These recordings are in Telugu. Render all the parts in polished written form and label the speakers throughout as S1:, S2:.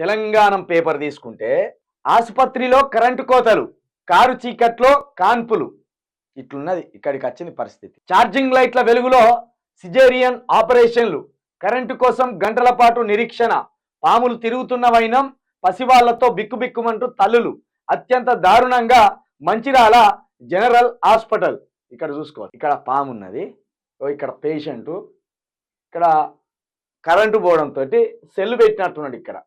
S1: తెలంగాణ పేపర్ తీసుకుంటే ఆసుపత్రిలో కరెంటు కోతలు, కారు చీకట్లో కాన్పులు, ఇట్లున్నది ఇక్కడికి వచ్చింది పరిస్థితి. ఛార్జింగ్ లైట్ల వెలుగులో సిజేరియన్ ఆపరేషన్లు, కరెంటు కోసం గంటల పాటు నిరీక్షణ, పాములు తిరుగుతున్న వైనం, పసివాళ్లతో బిక్కుబిక్కుమంటూ తల్లులు. అత్యంత దారుణంగా మంచిర్యాల జనరల్ హాస్పిటల్. ఇక్కడ చూసుకోవాలి, ఇక్కడ పాము ఉన్నది, ఇక్కడ పేషెంటు, ఇక్కడ కరెంటు పోవడంతో సెల్లు పెట్టినట్టున్నాడు. ఇక్కడ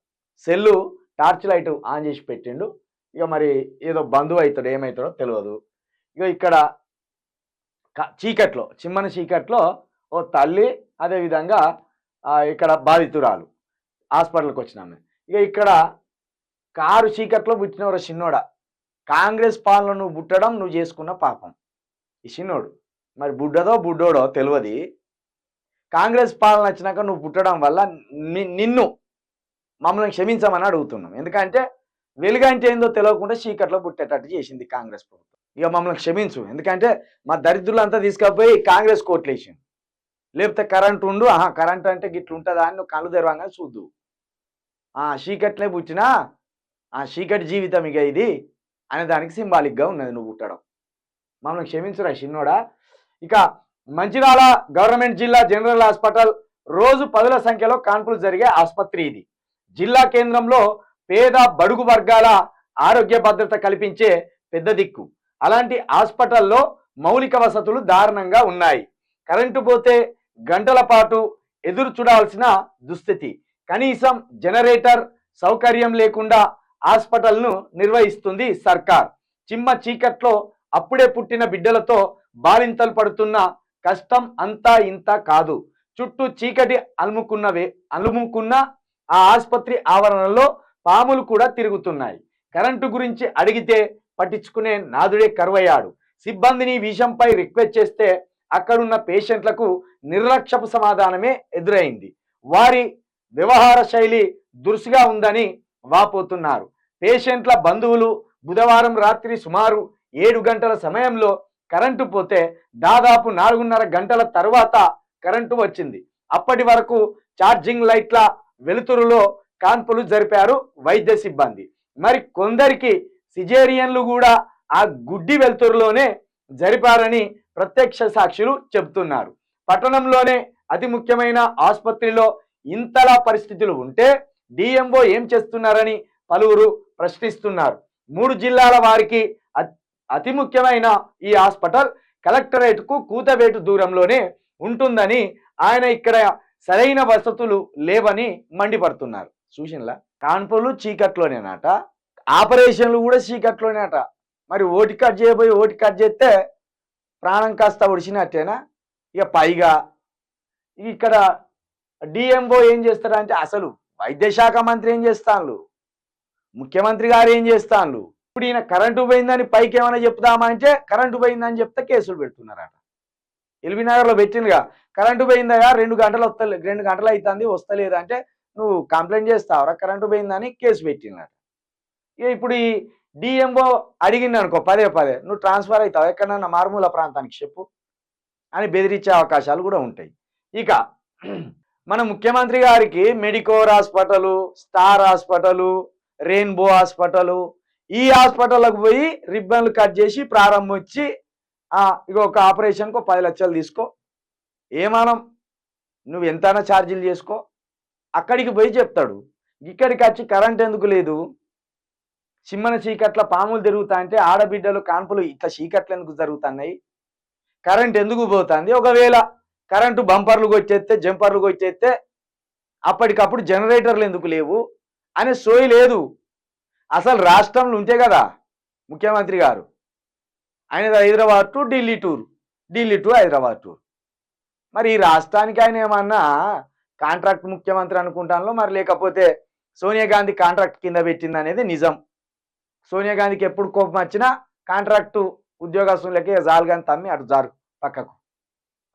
S1: సెల్లు టార్చ్ లైట్ ఆన్ చేసి పెట్టిండు. ఇక మరి ఏదో బంధువు అవుతాడు, ఏమవుతాడో తెలియదు. ఇక ఇక్కడ చీకట్లో, చిమ్మని చీకట్లో ఓ తల్లి, అదేవిధంగా ఇక్కడ బాధితురాలు హాస్పిటల్కి వచ్చినాము. ఇక ఇక్కడ కారు చీకట్లో పుట్టినవరా చిన్నోడ, కాంగ్రెస్ పాలన నువ్వు పుట్టడం నువ్వు చేసుకున్న పాపం. ఈ చిన్నోడు మరి బుడ్డోడో తెలియదు. కాంగ్రెస్ పాలన వచ్చినాక నువ్వు పుట్టడం వల్ల నిన్ను మమ్మల్ని క్షమించమని అడుగుతున్నాం. ఎందుకంటే వెలుగంటే ఏందో తెలియకుండా చీకట్లో పుట్టేటట్టు చేసింది కాంగ్రెస్ ప్రభుత్వం. ఇక మమ్మల్ని క్షమించు, ఎందుకంటే మా దరిద్రులంతా తీసుకుపోయి కాంగ్రెస్ కోట్లు వేసింది. లేకపోతే కరెంటు ఉండు, కరెంట్ అంటే గిట్లు ఉంటుందా అని నువ్వు కళ్ళు తెరవంగా చూద్దు. చీకట్లే పుట్టినా చీకటి జీవితం ఇక ఇది అనే దానికి సింబాలిక్గా ఉన్నది నువ్వు పుట్టడం. మమ్మల్ని క్షమించురా చిన్నోడా. ఇక మంచిర్యాల గవర్నమెంట్ జిల్లా జనరల్ హాస్పిటల్ రోజు 10ల సంఖ్యలో కాన్పులు జరిగే ఆసుపత్రి ఇది. జిల్లా కేంద్రంలో పేద బడుగు వర్గాల ఆరోగ్య భద్రత కల్పించే పెద్ద దిక్కు. అలాంటి హాస్పిటల్లో మౌలిక వసతులు దారుణంగా ఉన్నాయి. కరెంటు పోతే గంటల పాటు ఎదురు చూడాల్సిన దుస్థితి. కనీసం జనరేటర్ సౌకర్యం లేకుండా హాస్పిటల్ను నిర్వహిస్తుంది సర్కార్. చిమ్మ చీకట్లో అప్పుడే పుట్టిన బిడ్డలతో బాలింతలు పడుతున్న కష్టం అంతా ఇంత కాదు. చుట్టూ చీకటి అలుముకున్న ఆ ఆసుపత్రి ఆవరణలో పాములు కూడా తిరుగుతున్నాయి. కరెంటు గురించి అడిగితే పట్టించుకునే నాదుడే కరువయ్యాడు. సిబ్బందిని విషయంపై రిక్వెస్ట్ చేస్తే అక్కడున్న పేషెంట్లకు నిర్లక్ష్యపు సమాధానమే ఎదురైంది. వారి వ్యవహార శైలి దురుసుగా ఉందని వాపోతున్నారు. పేషెంట్ల బంధువులు బుధవారం రాత్రి సుమారు 7 గంటల సమయంలో కరెంటు పోతే దాదాపు 4:30 గంటల తర్వాత కరెంటు వచ్చింది. అప్పటి వరకు ఛార్జింగ్ లైట్ల వెలుతురులో కాన్పులు జరిపారు వైద్య సిబ్బంది. మరి కొందరికి సిజేరియన్లు కూడా ఆ గుడ్డి వెలుతురులోనే జరిపారని ప్రత్యక్ష సాక్షులు చెబుతున్నారు. పట్టణంలోనే అతి ముఖ్యమైన ఆసుపత్రిలో ఇంతలా పరిస్థితులు ఉంటే డిఎంఓ ఏం చేస్తున్నారని పలువురు ప్రశ్నిస్తున్నారు. 3 జిల్లాల వారికి అతి ముఖ్యమైన ఈ హాస్పిటల్ కలెక్టరేట్కు కూతవేటు దూరంలోనే ఉంటుందని, ఆయన ఇక్కడ సరైన వసతులు లేవని మండిపడుతున్నారు. చూసినలా కాన్పులు చీకట్లోనేనట, ఆపరేషన్లు కూడా చీకట్లోనేట. మరి ఓటి కట్ చేయబోయి ఓటి కట్ చేస్తే ప్రాణం కాస్త ఒడిచినట్టేనా? ఇక పైగా ఇక్కడ డిఎంఓ ఏం చేస్తారంటే, అసలు వైద్య శాఖ మంత్రి ఏం చేస్తాను, ముఖ్యమంత్రి గారు ఏం చేస్తాను. ఇప్పుడు ఈయన కరెంటు పోయిందని పైకి ఏమైనా చెప్తామా అంటే కరెంటు పోయిందని చెప్తే కేసులు పెడుతున్నారట. ఎల్బీనగర్లో పెట్టిందిగా, కరెంటు పోయిందగా 2 గంటలు 2 గంటలు అవుతుంది వస్తలేదు అంటే నువ్వు కంప్లైంట్ చేస్తావురా కరెంటు పోయిందని కేసు పెట్టిందట. ఇక ఇప్పుడు ఈ డిఎంఓ అడిగింది అనుకో పదే నువ్వు ట్రాన్స్ఫర్ అవుతావు ఎక్కడన్నా మారుమూల ప్రాంతానికి చెప్పు అని బెదిరించే అవకాశాలు కూడా ఉంటాయి. ఇక మన ముఖ్యమంత్రి గారికి Medicore hospital, star hospital, rainbow hospital, ఈ హాస్పిటల్కి పోయి రిబ్బన్లు కట్ చేసి ప్రారంభించి ఇక ఒక ఆపరేషన్కు 10 లక్షలు తీసుకో, ఏమానం నువ్వు ఎంతైనా ఛార్జీలు చేసుకో, అక్కడికి పోయి చెప్తాడు. ఇక్కడికి వచ్చి కరెంట్ ఎందుకు లేదు, చిమ్మన చీకట్ల పాములు తిరుగుతా అంటే ఆడబిడ్డలు కాన్పులు ఇట్లా చీకట్లు ఎందుకు జరుగుతున్నాయి, కరెంట్ ఎందుకు పోతుంది, ఒకవేళ కరెంటు బంపర్లు వచ్చేస్తే జంపర్లు వచ్చేస్తే అప్పటికప్పుడు జనరేటర్లు ఎందుకు లేవు అనే సోయి లేదు. అసలు రాష్ట్రంలో ఉంటే కదా ముఖ్యమంత్రి గారు, ఆయన Hyderabad to Delhi tour, Delhi to Hyderabad tour. మరి ఈ రాష్ట్రానికి ఆయన ఏమన్నా కాంట్రాక్ట్ ముఖ్యమంత్రి అనుకుంటాను, మరి లేకపోతే సోనియా గాంధీ కాంట్రాక్ట్ కింద పెట్టింది అనేది నిజం. సోనియా గాంధీకి ఎప్పుడు కోపం వచ్చినా కాంట్రాక్టు ఉద్యోగస్తులకి జాలుగాని తమ్మి అటు జారు పక్కకు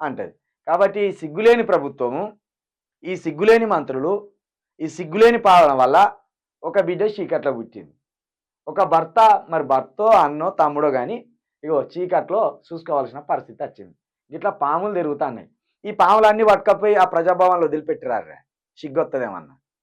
S1: అంటది. కాబట్టి ఈ సిగ్గులేని ప్రభుత్వము, ఈ సిగ్గులేని మంత్రులు, ఈ సిగ్గులేని పాలన వల్ల ఒక బిడ్డ చీకట్లో పుట్టింది. ఒక భర్త, మరి భర్తో అన్నో తమ్ముడో కానీ ఇగో చీకట్లో చూసుకోవాల్సిన పరిస్థితి వచ్చింది. ఇట్లా పాములు తిరుగుతున్నాయి. ఈ పాములన్నీ పట్టుకపోయి ఆ ప్రజాభవన్లో వదిలిపెట్టిరారు, సిగ్గొత్తదేమన్నా.